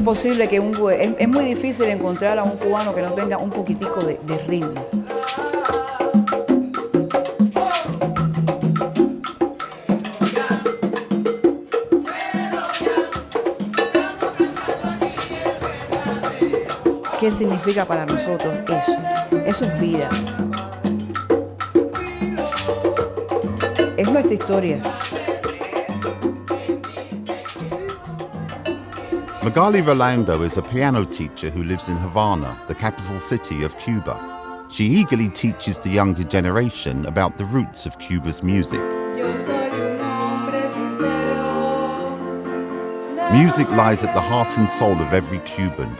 imposible que es muy difícil encontrar a un cubano que no tenga un poquitico de ritmo. ¿Qué significa para nosotros eso? Eso es vida. Es nuestra historia. Magali Rolando is a piano teacher who lives in Havana, the capital city of Cuba. She eagerly teaches the younger generation about the roots of Cuba's music. Music lies at the heart and soul of every Cuban.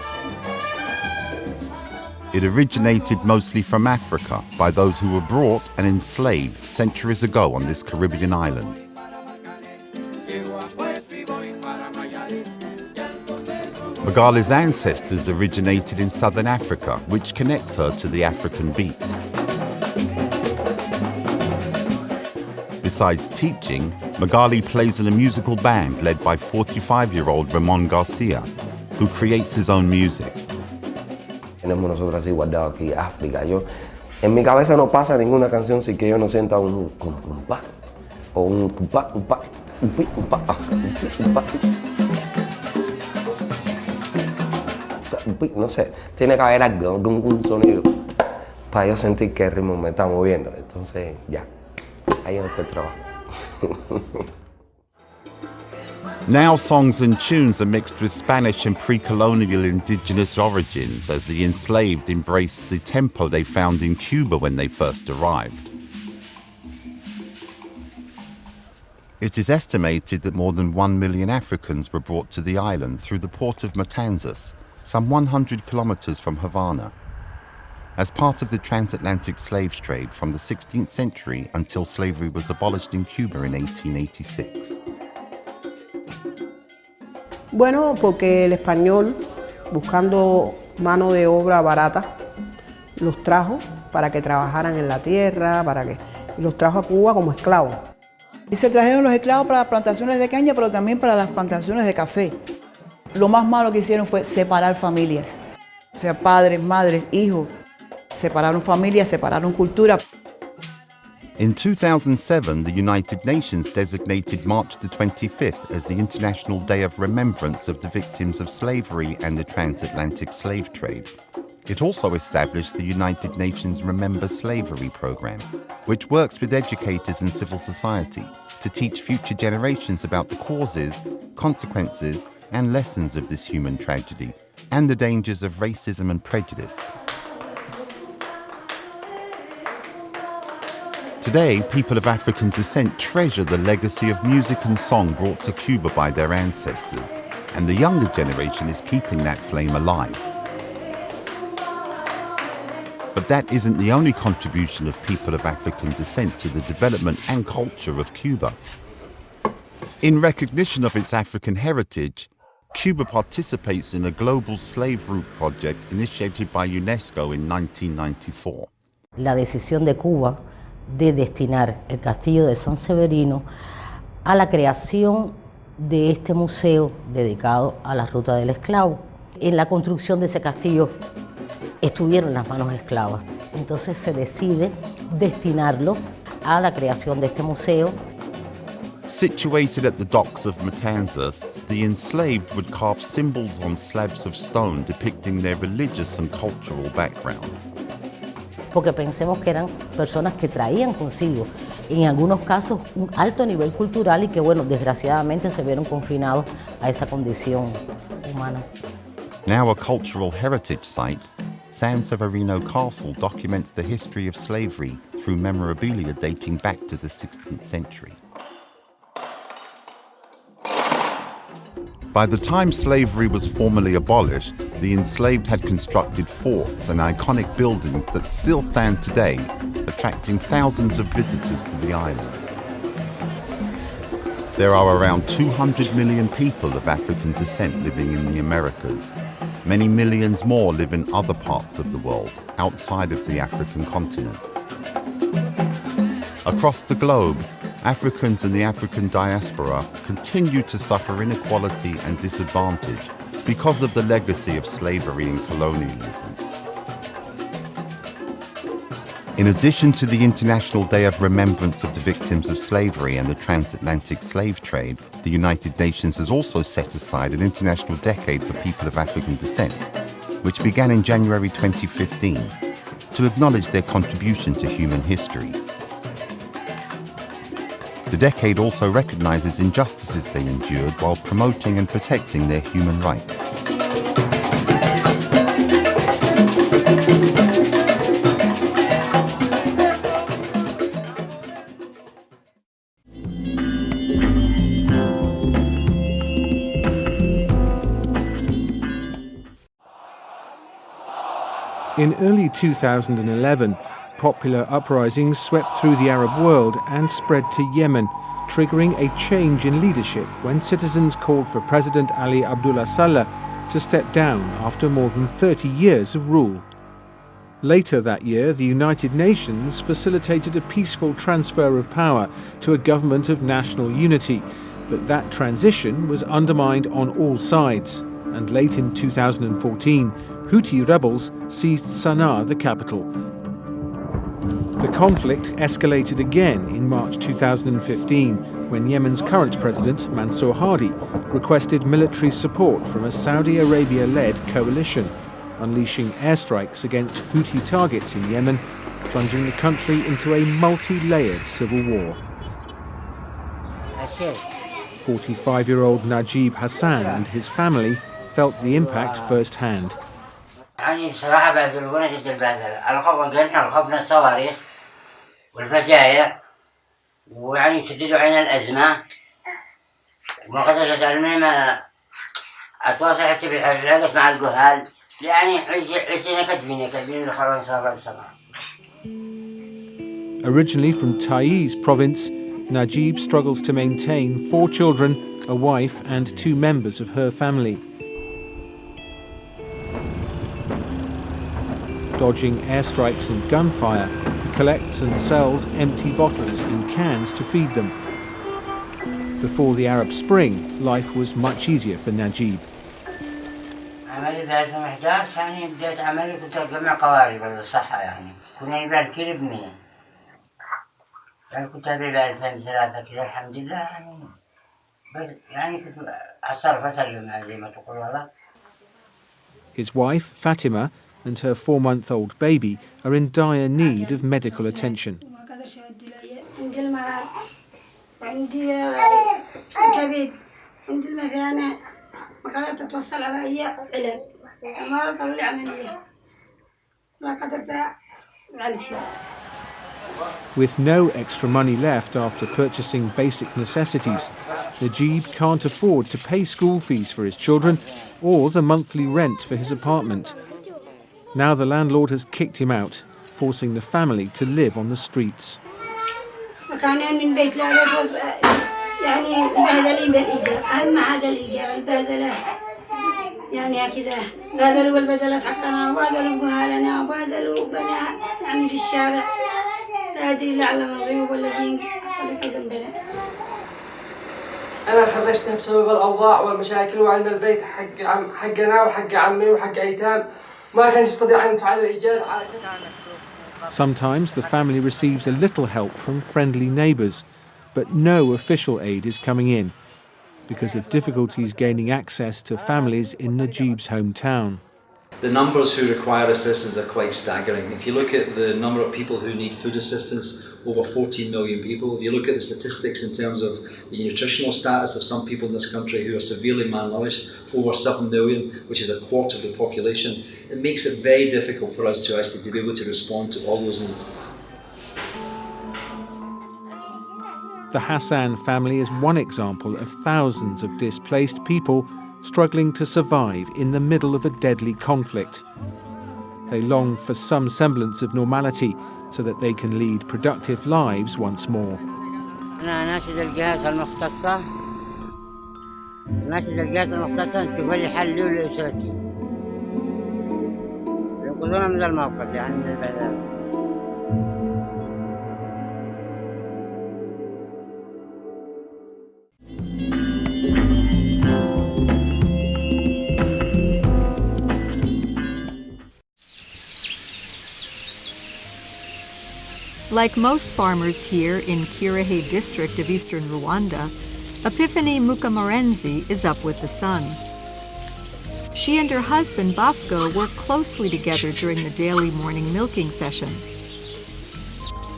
It originated mostly from Africa by those who were brought and enslaved centuries ago on this Caribbean island. Magali's ancestors originated in southern Africa, which connects her to the African beat. Besides teaching, Magali plays in a musical band led by 45-year-old Ramon Garcia, who creates his own music. Tenemos nosotros así guardado aquí África. En mi cabeza no pasa ninguna canción sin que yo no sienta un compás o un compás, no sé, tiene que haber algo, un sonido para yo sentir que el ritmo me está moviendo. Entonces ya, ahí es donde está el trabajo. Now songs and tunes are mixed with Spanish and pre-colonial indigenous origins as the enslaved embraced the tempo they found in Cuba when they first arrived. It is estimated that more than 1 million Africans were brought to the island through the port of Matanzas, some 100 kilometers from Havana, as part of the transatlantic slave trade from the 16th century until slavery was abolished in Cuba in 1886. Bueno, porque el español, buscando mano de obra barata, los trajo para que trabajaran en la tierra, y los trajo a Cuba como esclavos. Y se trajeron los esclavos para las plantaciones de caña, pero también para las plantaciones de café. Lo más malo que hicieron fue separar familias. O sea, padres, madres, hijos. Separaron familias, separaron cultura. In 2007, the United Nations designated March the 25th as the International Day of Remembrance of the Victims of Slavery and the Transatlantic Slave Trade. It also established the United Nations Remember Slavery program, which works with educators and civil society to teach future generations about the causes, consequences, and lessons of this human tragedy, and the dangers of racism and prejudice. Today, people of African descent treasure the legacy of music and song brought to Cuba by their ancestors, and the younger generation is keeping that flame alive. But that isn't the only contribution of people of African descent to the development and culture of Cuba. In recognition of its African heritage, Cuba participates in a global slave route project initiated by UNESCO in 1994. La decisión de Cuba de destinar el castillo de San Severino a la creación de este museo dedicado a la ruta del esclavo. En la construcción de ese castillo estuvieron las manos esclavas, entonces se decide destinarlo a la creación de este museo. Situated at the docks of Matanzas, the enslaved would carve symbols on slabs of stone depicting their religious and cultural background. Porque pensemos que eran personas que traían consigo, en algunos casos, un alto nivel cultural y que, bueno, desgraciadamente se vieron confinados a esa condición humana. Now a cultural heritage site, San Severino Castle documents the history of slavery through memorabilia dating back to the 16th century. By the time slavery was formally abolished, the enslaved had constructed forts and iconic buildings that still stand today, attracting thousands of visitors to the island. There are around 200 million people of African descent living in the Americas. Many millions more live in other parts of the world, outside of the African continent. Across the globe, Africans and the African diaspora continue to suffer inequality and disadvantage because of the legacy of slavery and colonialism. In addition to the International Day of Remembrance of the Victims of Slavery and the Transatlantic Slave Trade, the United Nations has also set aside an International Decade for People of African Descent, which began in January 2015, to acknowledge their contribution to human history. The decade also recognizes injustices they endured while promoting and protecting their human rights. In early 2011, popular uprisings swept through the Arab world and spread to Yemen, triggering a change in leadership when citizens called for President Ali Abdullah Saleh to step down after more than 30 years of rule. Later that year, the United Nations facilitated a peaceful transfer of power to a government of national unity, but that transition was undermined on all sides, and late in 2014, Houthi rebels seized Sana'a, the capital. The conflict escalated again in March 2015 when Yemen's current president, Mansour Hadi, requested military support from a Saudi Arabia-led coalition, unleashing airstrikes against Houthi targets in Yemen, plunging the country into a multi-layered civil war. 45-year-old Najib Hassan and his family felt the impact firsthand. يعني بصراحة بهدلونا جدا البهدلة، الخوف من الصواريخ والفجائع، ويعني شددوا علينا الأزمة، وما قدرت المهم أتواصل حتى بالعلاقة مع الجهال، يعني عشنا كاتبين الخلاص صار. Originally from Taiz province, Najib struggles to maintain 4 children, a wife and 2 members of her family. Dodging airstrikes and gunfire, he collects and sells empty bottles in cans to feed them. Before the Arab Spring, life was much easier for Najib. عملي في 2011 يعني بديت عملي كنت أجمع قوارب للصحة يعني كنا نبيع الكيلو ب100 يعني كنت أبيع 2003 كذا الحمد لله يعني بس يعني كنت أتصرف اليوم زي ما تقول والله. His wife, Fatima, and her 4-month-old baby are in dire need of medical attention. With no extra money left after purchasing basic necessities, Najib can't afford to pay school fees for his children or the monthly rent for his apartment. Now the landlord has kicked him out, forcing the family to live on the streets. أنا خرجتها بسبب الأوضاع والمشاكل وعندنا البيت حقنا وحق عمي وحق أيتام ما كان يستطيع أن يفعل الإيجار. Sometimes the family receives a little help from friendly neighbours, but no official aid is coming in because of difficulties gaining access to families in Najib's hometown. The numbers who require assistance are quite staggering. If you look at the number of people who need food assistance, over 14 million people. If you look at the statistics in terms of the nutritional status of some people in this country who are severely malnourished, over 7 million, which is a quarter of the population, it makes it very difficult for us to actually be able to respond to all those needs. The Hassan family is one example of thousands of displaced people struggling to survive in the middle of a deadly conflict. They long for some semblance of normality so that they can lead productive lives once more. أنا ناشد الجهات المختصة نشوف لي حل لي ولأسرتي ينقذونا من الموقف يعني من البلد. Like most farmers here in Kirehe district of eastern Rwanda, Epiphany Mukamarenzi is up with the sun. She and her husband Bosco work closely together during the daily morning milking session.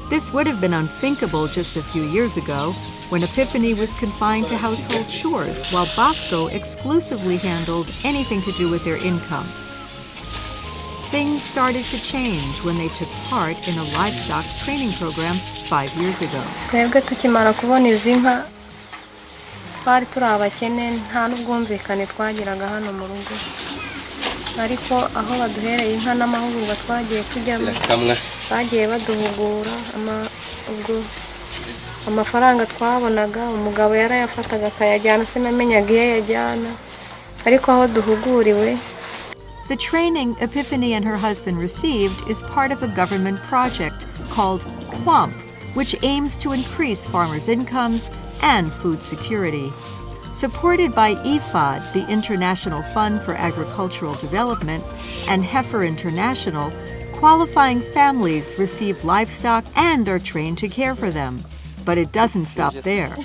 This would have been unthinkable just a few years ago, when Epiphany was confined to household chores while Bosco exclusively handled anything to do with their income. Things started to change when they took part in a livestock training program 5 years ago. Twebwe tukimara kubona izi nka twari turi abakene nta n'ubwumvikane twagiraga hano mu rugo, ariko aho baduhereye inka n'amahugurwa twagiye tujyamo bagiye baduhugura amafaranga twabonaga umugabo yarayafataga akayajyana sinamenyaga iyo yajyana, ariko aho duhuguriwe. The training Epiphany and her husband received is part of a government project called QUAMP, which aims to increase farmers' incomes and food security. Supported by IFAD, the International Fund for Agricultural Development, and Heifer International, qualifying families receive livestock and are trained to care for them. But it doesn't stop there.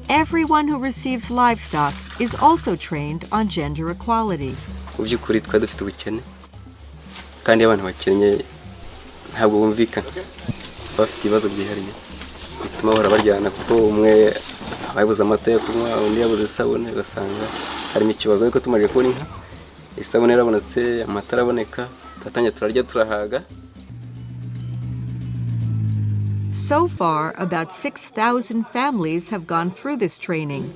Everyone who receives livestock is also trained on gender equality. Mu by'ukuri twari dufite ubukene kandi abantu bakennye ntabwo bumvikana, bafite ibibazo byihariye bituma bahora baryana kuko umwe ababuze amata yo kunywa undi yabuze isabune, ugasanga harimo ikibazo. Ariko tumaze kubona inka isabune yarabonetse, amata araboneka, twatangiye turarya turahaga. So far, about 6,000 families have gone through this training.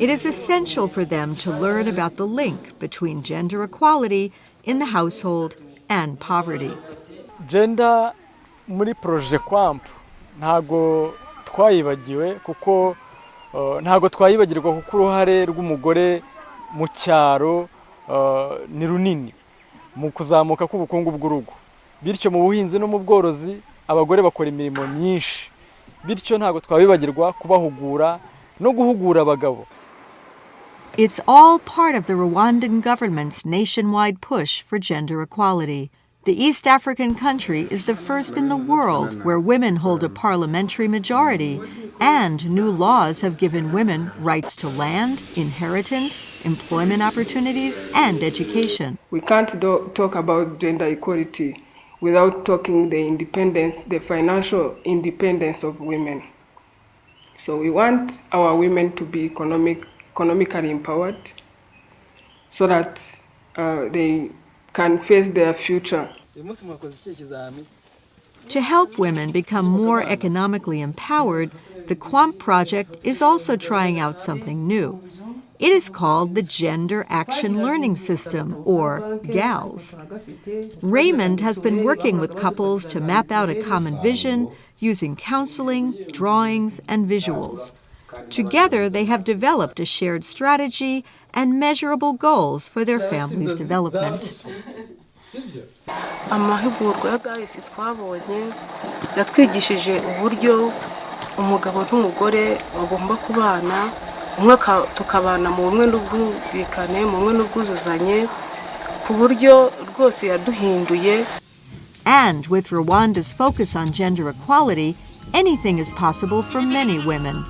It is essential for them to learn about the link between gender equality in the household and poverty. Gender muri projet QUAMP ntago twayibagiwe kuko ntago twayibagirwa kuko uruhare rw'umugore mu cyaro ni runini mu kuzamuka k'ubukungu bw'urugo. Bityo mu buhinzi no mu bworozi abagore bakora imirimo myinshi, bityo ntago twabibagirwa kubahugura no guhugura abagabo. It's all part of the Rwandan government's nationwide push for gender equality. The East African country is the first in the world where women hold a parliamentary majority, and new laws have given women rights to land, inheritance, employment opportunities, and education. We can't talk about gender equality without talking the financial independence of women. So we want our women to be economically empowered so that they can face their future. To help women become more economically empowered, the QUAMP project is also trying out something new. It is called the Gender Action Learning System, or GALS. Raymond has been working with couples to map out a common vision using counseling, drawings, and visuals. Together, they have developed a shared strategy and measurable goals for their family's development. Amahugurwa ya GALS twabonye yatwigishije uburyo umugabo n'umugore bagomba kubana, tukabana mu bumwe n'ubwumvikane, mu bumwe n'ubwuzuzanye, ku buryo rwose yaduhinduye. And with Rwanda's focus on gender equality, anything is possible for many women.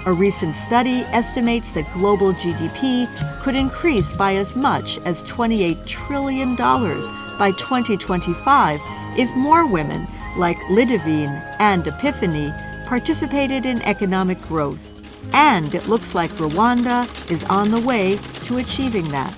A recent study estimates that global GDP could increase by as much as $28 trillion by 2025 if more women, like Lidivine and Epiphany, participated in economic growth. And it looks like Rwanda is on the way to achieving that.